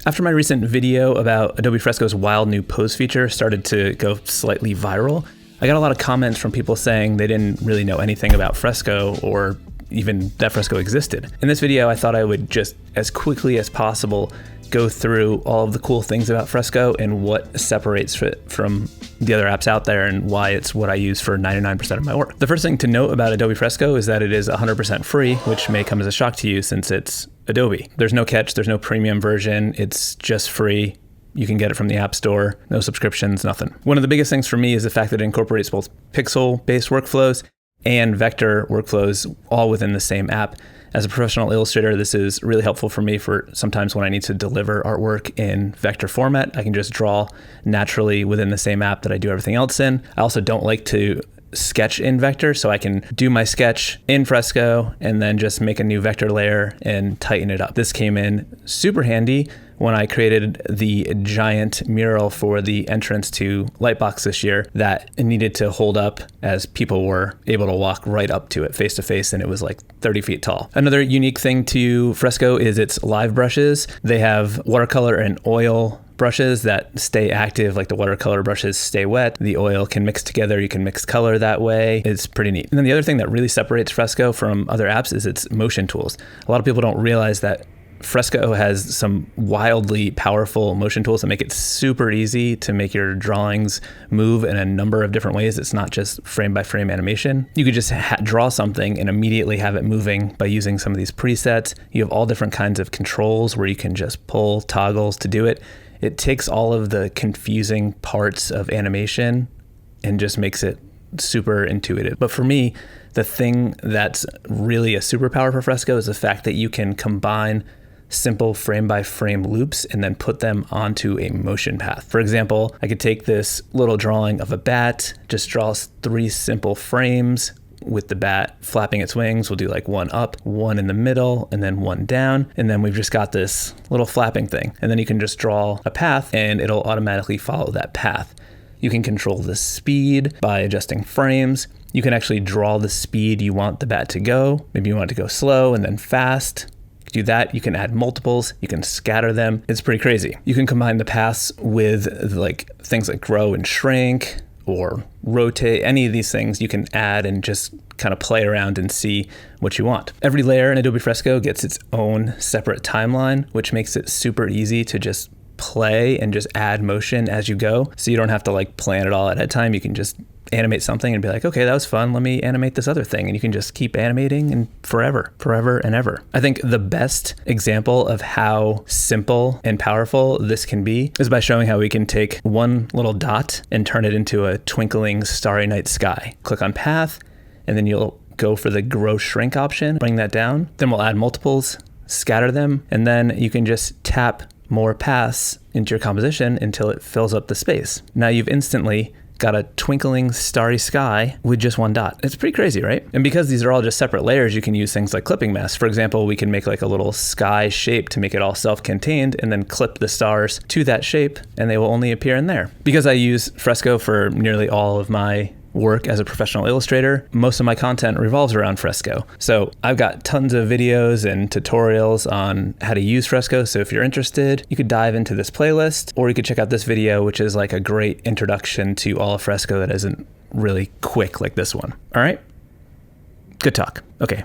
After my recent video about Adobe Fresco's wild new pose feature started to go slightly viral, I got a lot of comments from people saying they didn't really know anything about Fresco or even that Fresco existed. In this video, I thought I would just as quickly as possible go through all of the cool things about Fresco and what separates it from the other apps out there and why it's what I use for 99% of my work. The first thing to note about Adobe Fresco is that it is 100% free, which may come as a shock to you since it's Adobe. There's no catch, there's no premium version, it's just free. You can get it from the App Store, no subscriptions, nothing. One of the biggest things for me is the fact that it incorporates both pixel-based workflows and vector workflows all within the same app. As a professional illustrator, this is really helpful for me for sometimes when I need to deliver artwork in vector format. I can just draw naturally within the same app that I do everything else in. I also don't like to sketch in vector, so I can do my sketch in Fresco and then just make a new vector layer and tighten it up. This came in super handy when I created the giant mural for the entrance to Lightbox this year that needed to hold up as people were able to walk right up to it face to face, and it was like 30 feet tall. Another unique thing to Fresco is its live brushes. They have watercolor and oil brushes that stay active, like the watercolor brushes stay wet. The oil can mix together. You can mix color that way. It's pretty neat. And then the other thing that really separates Fresco from other apps is its motion tools. A lot of people don't realize that Fresco has some wildly powerful motion tools that make it super easy to make your drawings move in a number of different ways. It's not just frame by frame animation. You could just draw something and immediately have it moving by using some of these presets. You have all different kinds of controls where you can just pull toggles to do it. It takes all of the confusing parts of animation and just makes it super intuitive. But for me, the thing that's really a superpower for Fresco is the fact that you can combine simple frame by frame loops and then put them onto a motion path. For example, I could take this little drawing of a bat, just draw 3 simple frames with the bat flapping its wings. We'll do like one up, one in the middle, and then one down. And then we've just got this little flapping thing. And then you can just draw a path and it'll automatically follow that path. You can control the speed by adjusting frames. You can actually draw the speed you want the bat to go. Maybe you want it to go slow and then fast. Do that. You can add multiples, you can scatter them. It's pretty crazy. You can combine the paths with like things like grow and shrink or rotate. Any of these things you can add and just kind of play around and see what you want. Every layer in Adobe Fresco gets its own separate timeline, which makes it super easy to just play and just add motion as you go. So you don't have to like plan it all at a time. You can just animate something and be like, okay, that was fun. Let me animate this other thing. And you can just keep animating and forever and ever. I think the best example of how simple and powerful this can be is by showing how we can take one little dot and turn it into a twinkling starry night sky. Click on path, and then you'll go for the grow shrink option, bring that down. Then we'll add multiples, scatter them, and then you can just tap more paths into your composition until it fills up the space. Now you've instantly got a twinkling starry sky with just one dot. It's pretty crazy, right? And because these are all just separate layers, you can use things like clipping masks. For example, we can make like a little sky shape to make it all self-contained and then clip the stars to that shape and they will only appear in there. Because I use Fresco for nearly all of my work as a professional illustrator, most of my content revolves around Fresco. So I've got tons of videos and tutorials on how to use Fresco. So if you're interested, you could dive into this playlist, or you could check out this video, which is like a great introduction to all of Fresco that isn't really quick like this one. All right, good talk. Okay,